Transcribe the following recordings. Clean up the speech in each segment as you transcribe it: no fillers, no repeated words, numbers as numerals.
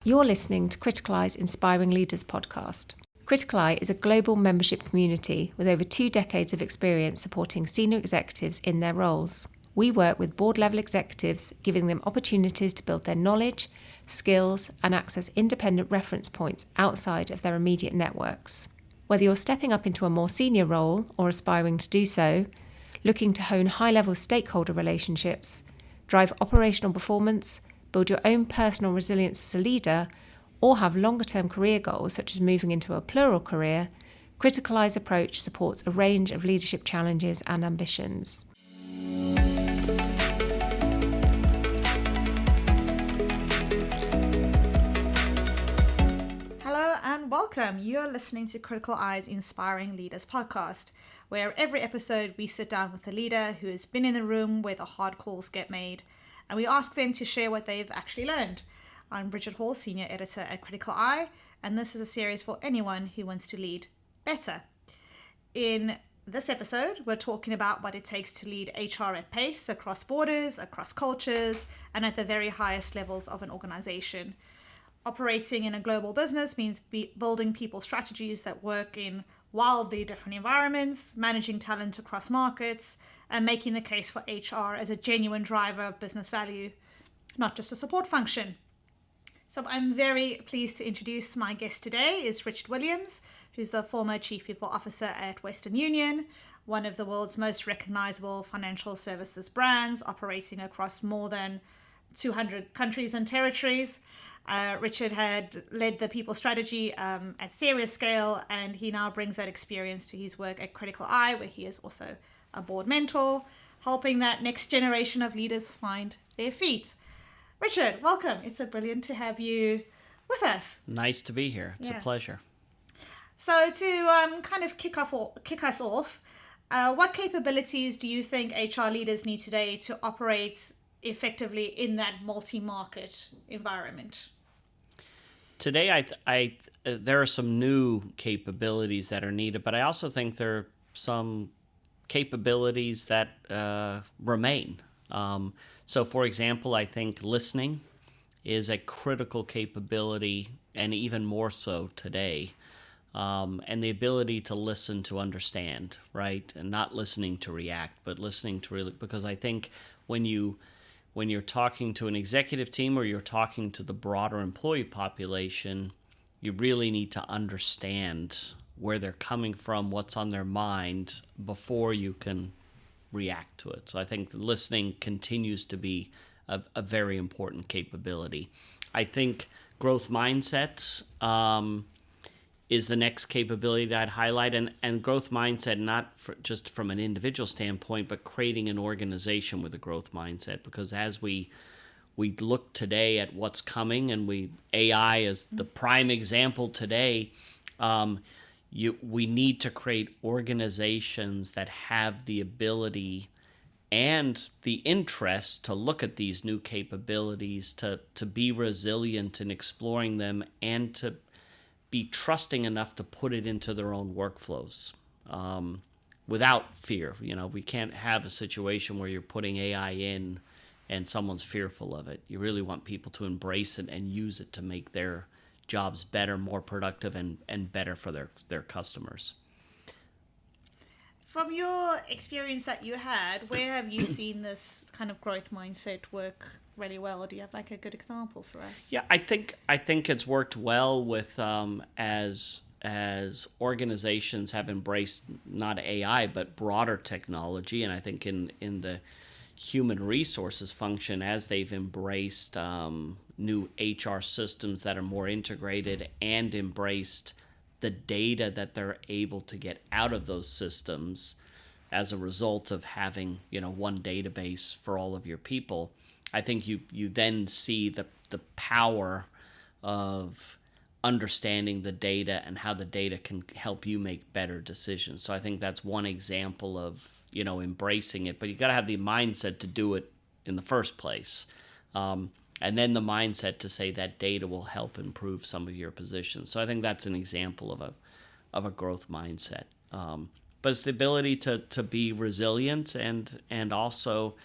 You're listening to Criticaleye's Inspiring Leaders podcast. Criticaleye is a global membership community with over 2 decades of experience supporting senior executives in their roles. We work with board-level executives, giving them opportunities to build their knowledge, skills, and access independent reference points outside of their immediate networks. Whether you're stepping up into a more senior role or aspiring to do so, looking to hone high-level stakeholder relationships, drive operational performance, build your own personal resilience as a leader, or have longer-term career goals such as moving into a plural career, Criticaleye's approach supports a range of leadership challenges and ambitions. Hello and welcome. You're listening to Criticaleye's Inspiring Leaders podcast, where every episode we sit down with a leader who has been in the room where the hard calls get made, and we ask them to share what they've actually learned. I'm Bridgette Hall, Senior Editor at Criticaleye, and this is a series for anyone who wants to lead better. In this episode, we're talking about what it takes to lead HR at pace across borders, across cultures, and at the very highest levels of an organization. Operating in a global business means building people strategies that work in wildly different environments, managing talent across markets, and making the case for HR as a genuine driver of business value, not just a support function. So I'm very pleased to introduce my guest today is Richard Williams, who's the former Chief People Officer at Western Union, one of the world's most recognizable financial services brands operating across more than 200 countries and territories. Richard had led the people strategy at serious scale, and he now brings that experience to his work at Criticaleye, where he is also a board mentor, helping that next generation of leaders find their feet. Richard, welcome. It's so brilliant to have you with us. Nice to be here. It's a pleasure. So to kind of kick us off, what capabilities do you think HR leaders need today to operate effectively in that multi-market environment? Today, there are some new capabilities that are needed, but I also think there are some capabilities that remain. So, for example, I think listening is a critical capability, and even more so today. And the ability to listen to understand, right? And not listening to react, but listening to really, because I think when you're talking to an executive team or you're talking to the broader employee population, you really need to understand where they're coming from, what's on their mind before you can react to it. So I think listening continues to be a very important capability. I think growth mindset is the next capability that I'd highlight, and growth mindset not just from an individual standpoint, but creating an organization with a growth mindset. Because as we look today at what's coming, and AI is the prime example today, we need to create organizations that have the ability and the interest to look at these new capabilities, to be resilient in exploring them, and to be trusting enough to put it into their own workflows without fear. We can't have a situation where you're putting AI in and someone's fearful of it. You really want people to embrace it and use it to make their jobs better, more productive, and better for their customers. From your experience that you had, where have you seen this kind of growth mindset work really well? Do you have like a good example for us? Yeah, I think it's worked well with as organizations have embraced not AI but broader technology, and I think in the human resources function, as they've embraced new HR systems that are more integrated and embraced the data that they're able to get out of those systems as a result of having one database for all of your people. I think you then see the power of understanding the data and how the data can help you make better decisions. So I think that's one example of embracing it, but you got to have the mindset to do it in the first place, and then the mindset to say that data will help improve some of your positions. So I think that's an example of a growth mindset. But it's the ability to be resilient and also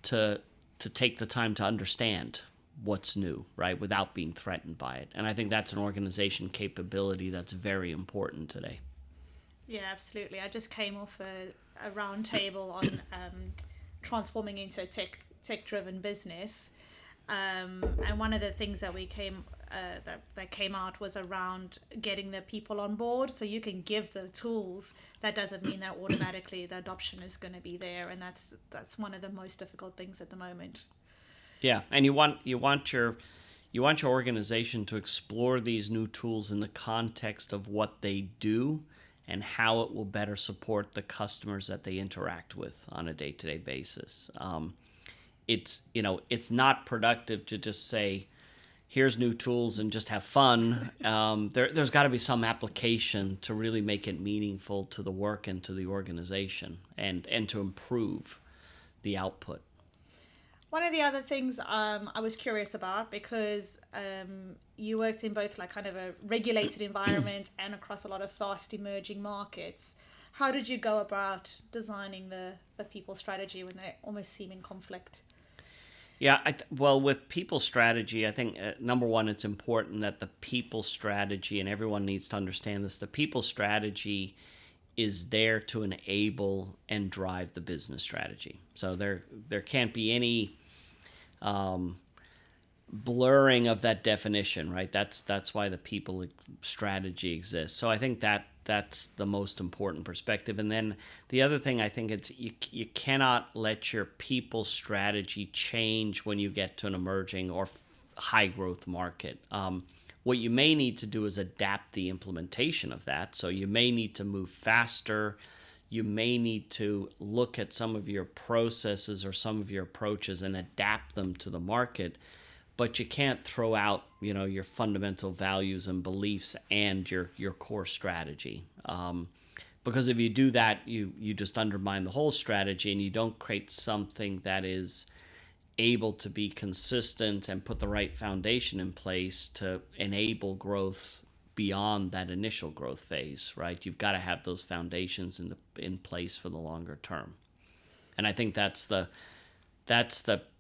to take the time to understand what's new, right, without being threatened by it. And I think that's an organization capability that's very important today. Yeah, absolutely. I just came off a round table on transforming into a tech-driven business. And one of the things that we came that came out was around getting the people on board. So you can give the tools. That doesn't mean that automatically the adoption is going to be there, and that's one of the most difficult things at the moment. Yeah, and you want your organization to explore these new tools in the context of what they do and how it will better support the customers that they interact with on a day-to-day basis. It's not productive to just say, here's new tools and just have fun. There's got to be some application to really make it meaningful to the work and to the organization and to improve the output. One of the other things I was curious about, because you worked in both like kind of a regulated environment and across a lot of fast emerging markets. How did you go about designing the people strategy when they almost seem in conflict? Yeah, well, with people strategy, I think, number one, it's important that the people strategy, and everyone needs to understand this, the people strategy is there to enable and drive the business strategy. So there can't be any blurring of that definition, right? That's why the people strategy exists. So I think that's the most important perspective. And then the other thing, I think, it's you cannot let your people strategy change when you get to an emerging or high growth market. What you may need to do is adapt the implementation of that. So you may need to move faster. You may need to look at some of your processes or some of your approaches and adapt them to the market. But you can't throw out, your fundamental values and beliefs and your core strategy. Because if you do that, you just undermine the whole strategy, and you don't create something that is able to be consistent and put the right foundation in place to enable growth beyond that initial growth phase, right? You've got to have those foundations in place for the longer term. And I think that's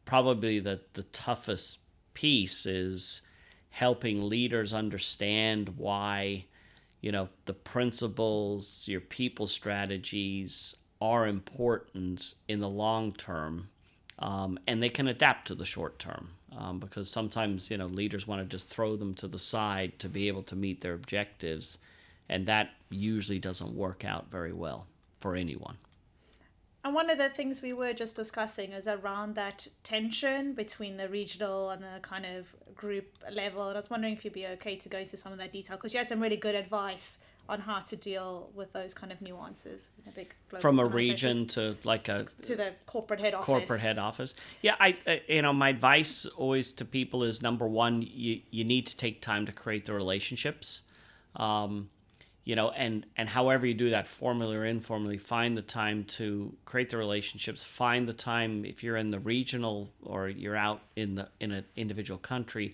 probably the toughest piece, is helping leaders understand why, the principles, your people strategies are important in the long term, and they can adapt to the short term, because sometimes, leaders want to just throw them to the side to be able to meet their objectives, and that usually doesn't work out very well for anyone. And one of the things we were just discussing is around that tension between the regional and the kind of group level. And I was wondering if you'd be okay to go into some of that detail, because you had some really good advice on how to deal with those kind of nuances in a big global from a region to to the corporate head office. Yeah, my advice always to people is, number one, you need to take time to create the relationships. And however you do that, formally or informally, find the time to create the relationships. Find the time, if you're in the regional or you're out in an individual country,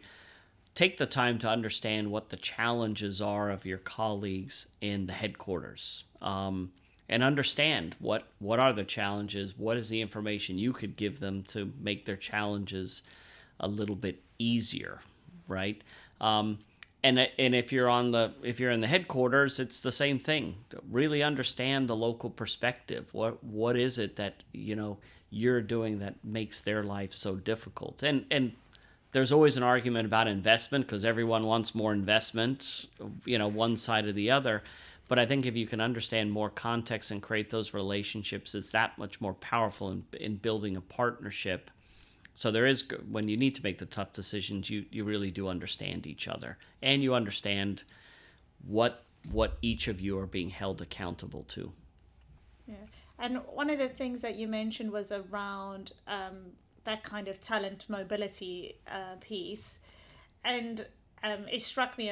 take the time to understand what the challenges are of your colleagues in the headquarters, and understand what are the challenges, what is the information you could give them to make their challenges a little bit easier, right? And if you're in the headquarters, it's the same thing. Really understand the local perspective. What is it that you're doing that makes their life so difficult? And there's always an argument about investment, because everyone wants more investment, one side or the other. But I think if you can understand more context and create those relationships, it's that much more powerful in building a partnership. So there is, when you need to make the tough decisions, you really do understand each other, and you understand what each of you are being held accountable to. Yeah, and one of the things that you mentioned was around that kind of talent mobility piece, and it struck me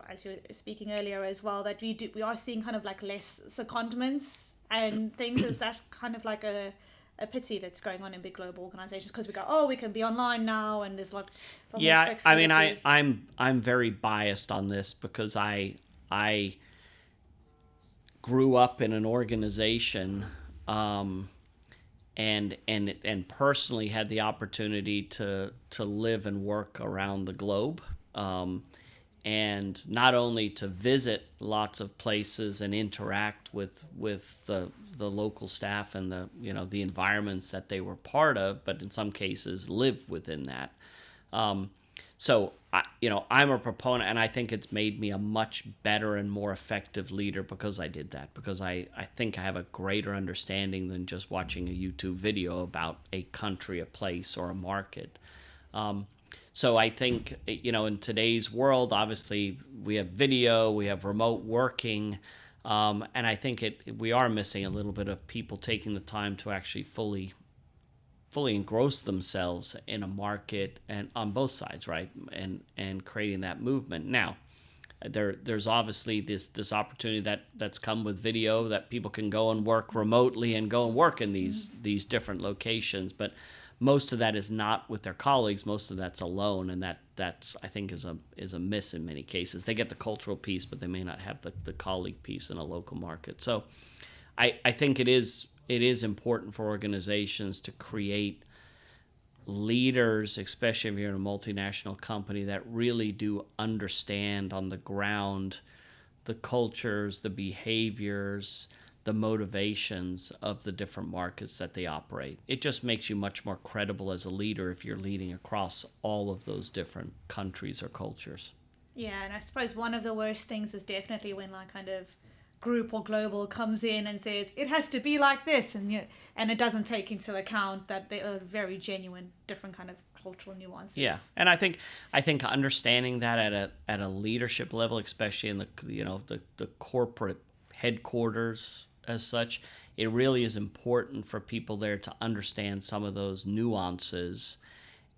as you were speaking earlier as well, that we are seeing kind of like less secondments and things. Is that kind of like a pity that's going on in big global organizations, because we go, we can be online now, and there's like I'm very biased on this, because I grew up in an organization and personally had the opportunity to live and work around the globe, and not only to visit lots of places and interact with the local staff and the environments that they were part of, but in some cases live within that. So I'm a proponent, and I think it's made me a much better and more effective leader because I did that. Because I think I have a greater understanding than just watching a YouTube video about a country, a place, or a market. So I think, in today's world, obviously we have video, we have remote working, and I think we are missing a little bit of people taking the time to actually fully engross themselves in a market and on both sides, right? And creating that movement. Now, there's obviously this opportunity that's come with video, that people can go and work remotely and go and work in these different locations, but most of that is not with their colleagues. Most of that's alone, and that's I think is a miss in many cases. They get the cultural piece, but they may not have the colleague piece in a local market. So I think it is important for organizations to create leaders, especially if you're in a multinational company, that really do understand on the ground the cultures, the behaviors, the motivations of the different markets that they operate. It just makes you much more credible as a leader if you're leading across all of those different countries or cultures. Yeah, and I suppose one of the worst things is definitely when kind of group or global comes in and says it has to be like this, and it doesn't take into account that there are very genuine different kind of cultural nuances. Yeah, and I think understanding that at a leadership level, especially in the corporate headquarters as such, it really is important for people there to understand some of those nuances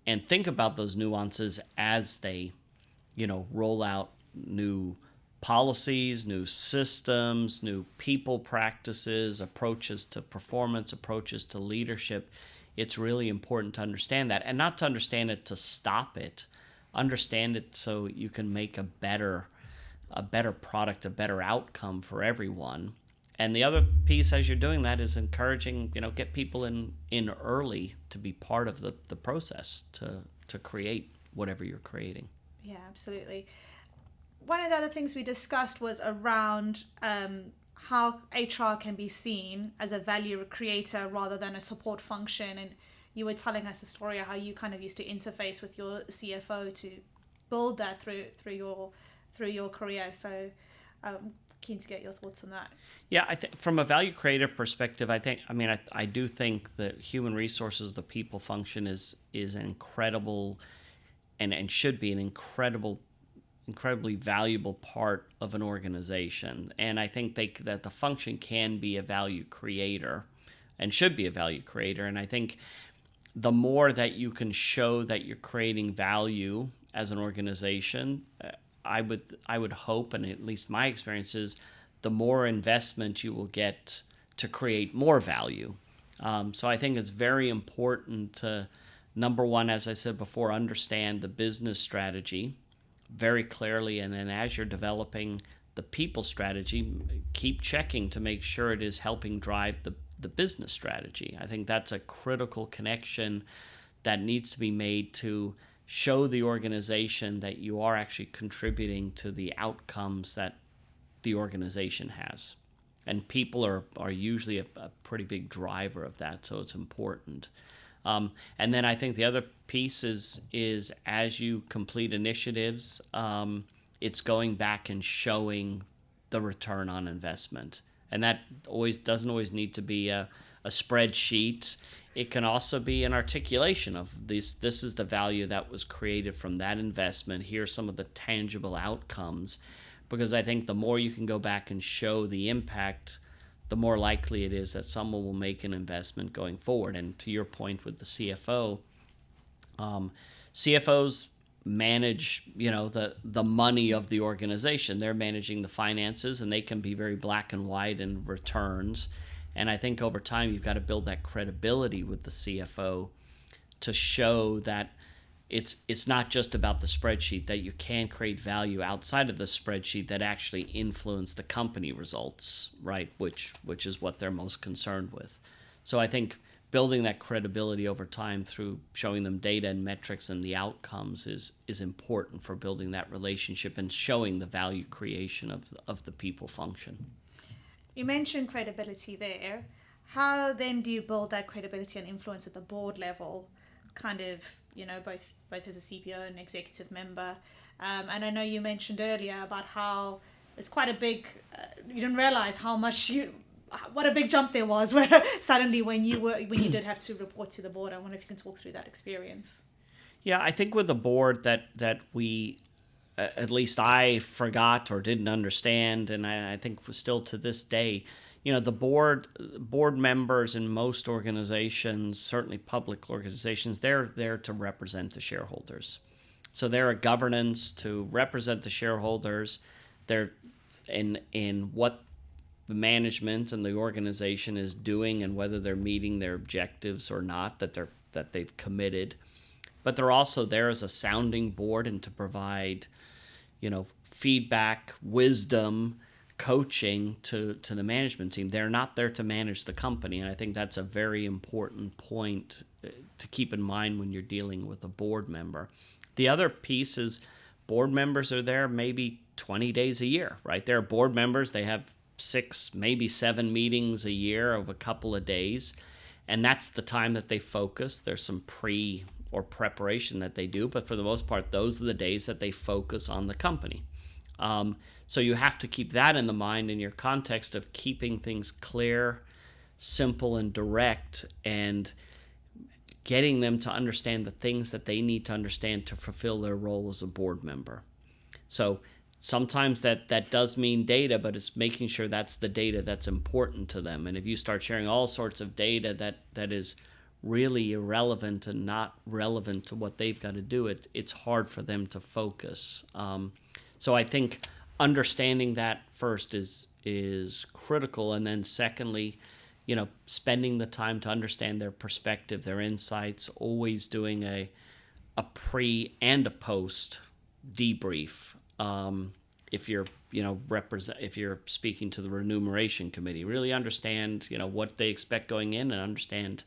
and think about those nuances as they roll out new policies, new systems, new people practices, approaches to performance, approaches to leadership. It's really important to understand that, and not to understand it to stop it. Understand it so you can make a better product, a better outcome for everyone. And the other piece as you're doing that is encouraging, get people in early to be part of the process to create whatever you're creating. Yeah, absolutely. One of the other things we discussed was around how HR can be seen as a value creator rather than a support function. And you were telling us a story of how you kind of used to interface with your CFO to build that through your career. So keen to get your thoughts on that. Yeah, I think from a value creator perspective, I do think that human resources, the people function is an incredible and should be an incredibly valuable part of an organization. And I think that the function can be a value creator and should be a value creator. And I think the more that you can show that you're creating value as an organization, I would hope, and at least my experience is, the more investment you will get to create more value. So I think it's very important to, number one, as I said before, understand the business strategy very clearly, and then as you're developing the people strategy, keep checking to make sure it is helping drive the business strategy. I think that's a critical connection that needs to be made to show the organization that you are actually contributing to the outcomes that the organization has. And people are usually a pretty big driver of that, so it's important. And then I think the other piece is as you complete initiatives, it's going back and showing the return on investment. And that doesn't always need to be a spreadsheet. It can also be an articulation of this is the value that was created from that investment. Here's some of the tangible outcomes. Because I think the more you can go back and show the impact, the more likely it is that someone will make an investment going forward. And to your point with the CFO, CFOs manage, the money of the organization. They're managing the finances, and they can be very black and white in returns. And I think over time you've got to build that credibility with the CFO to show that it's not just about the spreadsheet, that you can create value outside of the spreadsheet that actually influence the company results, right? Which is what they're most concerned with. So I think building that credibility over time through showing them data and metrics and the outcomes is important for building that relationship and showing the value creation of the people function. You mentioned credibility there. How then do you build that credibility and influence at the board level, kind of, both as a CPO and executive member? And I know you mentioned earlier about how it's quite a big, you didn't realize what a big jump there was where suddenly when you did have to report to the board. I wonder if you can talk through that experience. Yeah, I think with the board that we, at least I forgot or didn't understand, and I think still to this day, the board members in most organizations, certainly public organizations, they're there to represent the shareholders. So they're a governance to represent the shareholders. They're in what the management and the organization is doing and whether they're meeting their objectives or not that they've committed. But they're also there as a sounding board and to provide, feedback, wisdom, coaching to the management team. They're not there to manage the company, and I think that's a very important point to keep in mind when you're dealing with a board member. The other piece is board members are there maybe 20 days a year, right? They're board members. They have 6, maybe 7 meetings a year of a couple of days, and that's the time that they focus. There's some preparation that they do, but for the most part, those are the days that they focus on the company. So you have to keep that in the mind in your context of keeping things clear, simple, and direct, and getting them to understand the things that they need to understand to fulfill their role as a board member. So sometimes that does mean data, but it's making sure that's the data that's important to them. And if you start sharing all sorts of data that is really irrelevant and not relevant to what they've got to do, it's hard for them to focus. So I think understanding that first is critical, and then secondly, spending the time to understand their perspective, their insights, always doing a pre and a post debrief. If you're if you're speaking to the remuneration committee, really understand what they expect going in and understand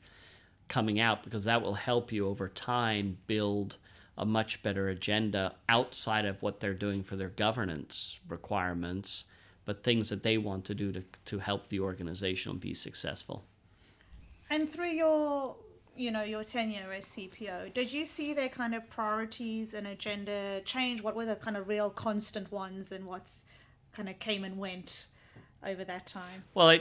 coming out, because that will help you over time build a much better agenda outside of what they're doing for their governance requirements, but things that they want to do to help the organization be successful. And through your tenure as CPO, did you see their kind of priorities and agenda change? What were the kind of real constant ones, and what's kind of came and went over that time? Well,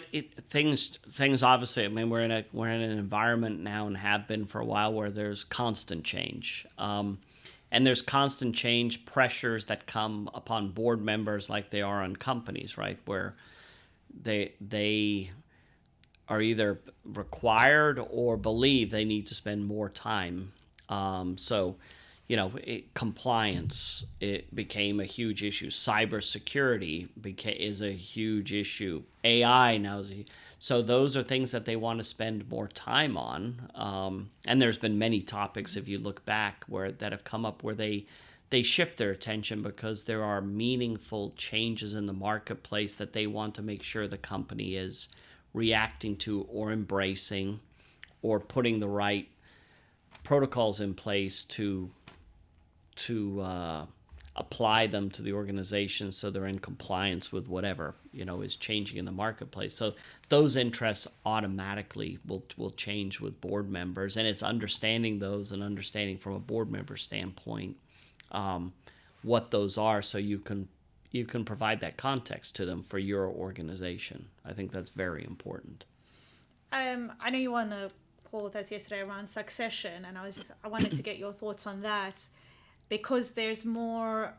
things obviously. I mean, we're in an environment now and have been for a while where there's constant change, and there's constant change pressures that come upon board members like they are on companies, right? Where they are either required or believe they need to spend more time. Compliance, it became a huge issue. Cybersecurity is a huge issue. AI now so those are things that they want to spend more time on. And there's been many topics, if you look back, that have come up where they shift their attention because there are meaningful changes in the marketplace that they want to make sure the company is reacting to or embracing or putting the right protocols in place to apply them to the organization so they're in compliance with whatever is changing in the marketplace. So those interests automatically will change with board members, and it's understanding those and understanding from a board member standpoint what those are, so you can provide that context to them for your organization. I think that's very important. I know you were on a call with us yesterday around succession, and I wanted to get your thoughts on that, because there's more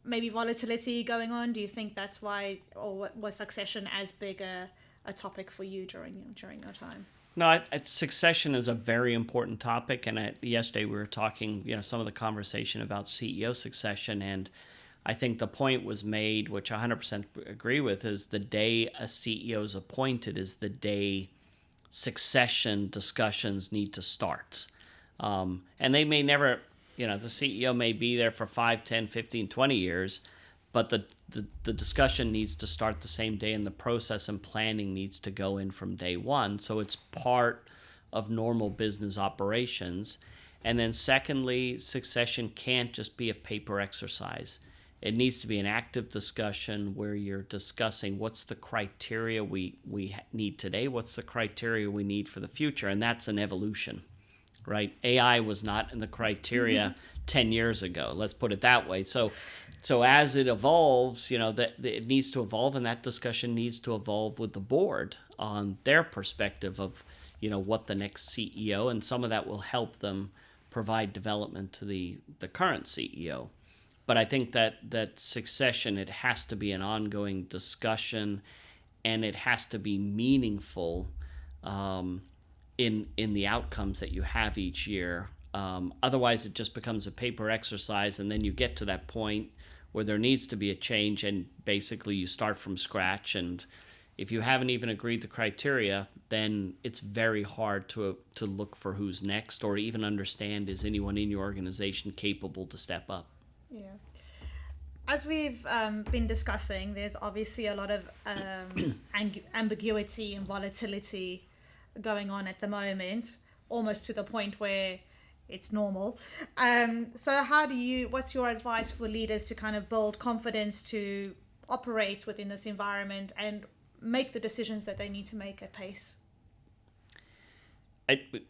maybe volatility going on. Do you think that's why, or was succession as big a topic for you during your time? No, succession is a very important topic, and yesterday we were talking, some of the conversation about CEO succession, and I think the point was made, which I 100% agree with, is the day a CEO is appointed is the day succession discussions need to start. And they may never, the CEO may be there for 5, 10, 15, 20 years, but the discussion needs to start the same day, and the process and planning needs to go in from day one. So it's part of normal business operations. And then secondly, succession can't just be a paper exercise. It needs to be an active discussion where you're discussing what's the criteria we need today, what's the criteria we need for the future, and that's an evolution, right? AI was not in the criteria 10 years ago, let's put it that way. So as it evolves, that it needs to evolve, and that discussion needs to evolve with the board on their perspective of, what the next CEO, and some of that will help them provide development to the current CEO. But I think that succession, it has to be an ongoing discussion, and it has to be meaningful in the outcomes that you have each year. Otherwise, it just becomes a paper exercise, and then you get to that point where there needs to be a change, and basically you start from scratch. And if you haven't even agreed the criteria, then it's very hard to look for who's next, or even understand, is anyone in your organization capable to step up? Yeah. As we've been discussing, there's obviously a lot of ambiguity and volatility going on at the moment, almost to the point where it's normal. So what's your advice for leaders to kind of build confidence to operate within this environment and make the decisions that they need to make at pace?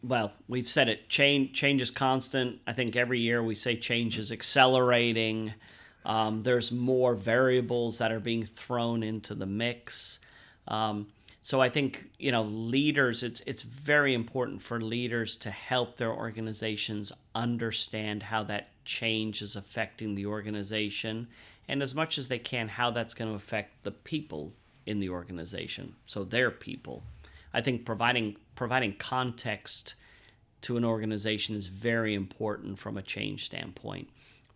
Well, we've said it. Change is constant. I think every year we say change is accelerating. There's more variables that are being thrown into the mix. So I think, leaders, it's very important for leaders to help their organizations understand how that change is affecting the organization, and as much as they can, how that's going to affect the people in the organization, so their people. I think providing context to an organization is very important from a change standpoint,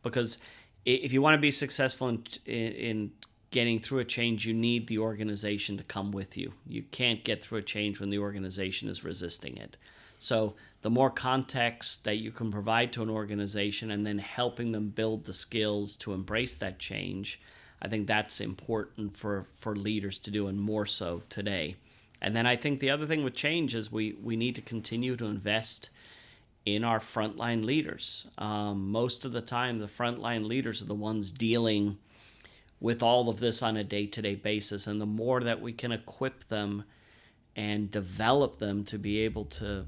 because if you want to be successful in getting through a change, you need the organization to come with you. You can't get through a change when the organization is resisting it. So the more context that you can provide to an organization, and then helping them build the skills to embrace that change, I think that's important for leaders to do, and more so today. And then I think the other thing with change is we need to continue to invest in our frontline leaders. Most of the time, the frontline leaders are the ones dealing with all of this on a day-to-day basis. And the more that we can equip them and develop them to be able to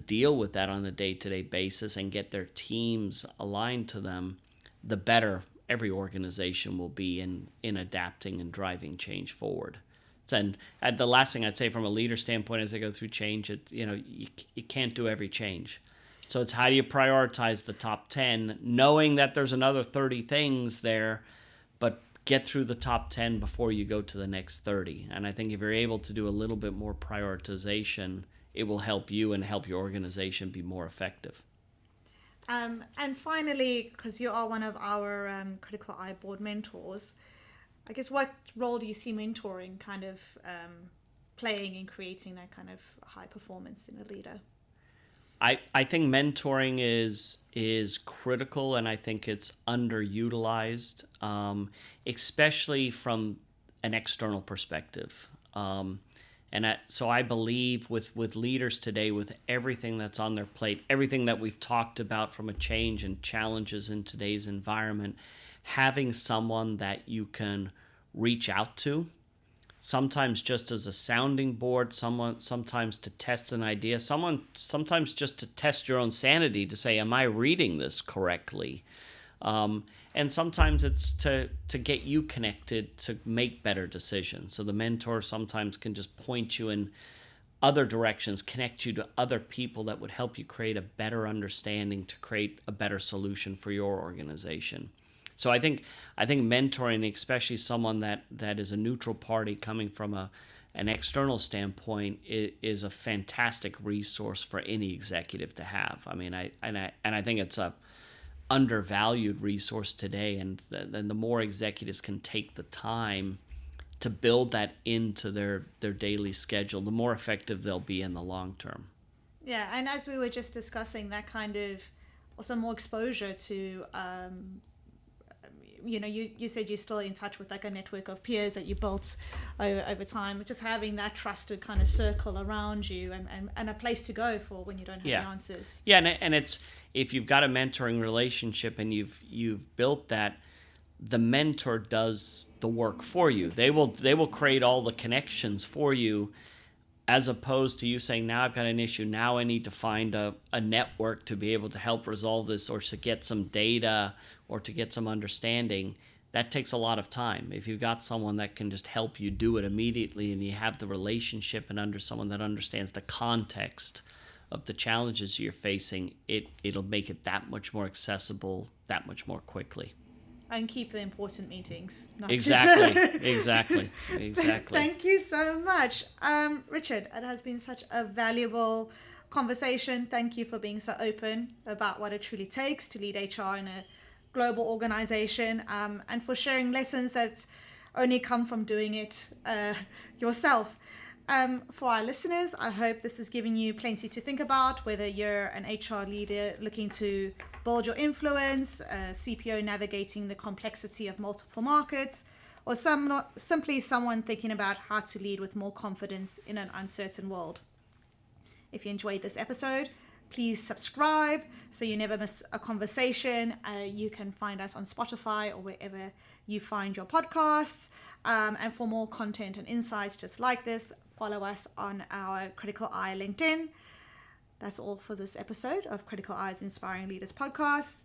deal with that on a day-to-day basis and get their teams aligned to them, the better every organization will be in adapting and driving change forward. And the last thing I'd say from a leader standpoint, as they go through change, you can't do every change. So it's, how do you prioritize the top 10, knowing that there's another 30 things there, but get through the top 10 before you go to the next 30. And I think if you're able to do a little bit more prioritization, it will help you and help your organization be more effective. And finally, because you are one of our Criticaleye board mentors, I guess what role do you see mentoring kind of playing in creating that kind of high performance in a leader? I think mentoring is critical, and I think it's underutilized, especially from an external perspective. So I believe with leaders today, with everything that's on their plate, everything that we've talked about from a change and challenges in today's environment, having someone that you can reach out to, sometimes just as a sounding board, sometimes to test an idea, sometimes just to test your own sanity, to say, am I reading this correctly? And sometimes it's to get you connected to make better decisions. So the mentor sometimes can just point you in other directions, connect you to other people that would help you create a better understanding, to create a better solution for your organization. So I think mentoring, especially someone that is a neutral party coming from an external standpoint, is a fantastic resource for any executive to have. I mean, I think it's a undervalued resource today, and the more executives can take the time to build that into their daily schedule, the more effective they'll be in the long term. Yeah, and as we were just discussing, that kind of also more exposure to you said you're still in touch with like a network of peers that you built over time. Just having that trusted kind of circle around you and a place to go for when you don't have the answers. Yeah, and it's, if you've got a mentoring relationship and you've built that, the mentor does the work for you. They will create all the connections for you, as opposed to you saying, now I've got an issue, now I need to find a network to be able to help resolve this, or to get some data, or to get some understanding. That takes a lot of time. If you've got someone that can just help you do it immediately, and you have the relationship and under someone that understands the context of the challenges you're facing, it'll make it that much more accessible, that much more quickly. And keep the important meetings. Exactly. Thank you so much. Richard, it has been such a valuable conversation. Thank you for being so open about what it truly takes to lead HR in a global organization, and for sharing lessons that only come from doing it yourself. For our listeners, I hope this is giving you plenty to think about, whether you're an HR leader looking to build your influence, a CPO navigating the complexity of multiple markets, or simply someone thinking about how to lead with more confidence in an uncertain world. If you enjoyed this episode, please subscribe so you never miss a conversation. You can find us on Spotify or wherever you find your podcasts. And for more content and insights just like this, follow us on our Criticaleye LinkedIn. That's all for this episode of Criticaleye's Inspiring Leaders podcast.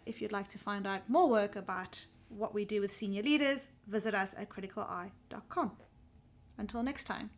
If you'd like to find out more work about what we do with senior leaders, visit us at criticaleye.com. Until next time.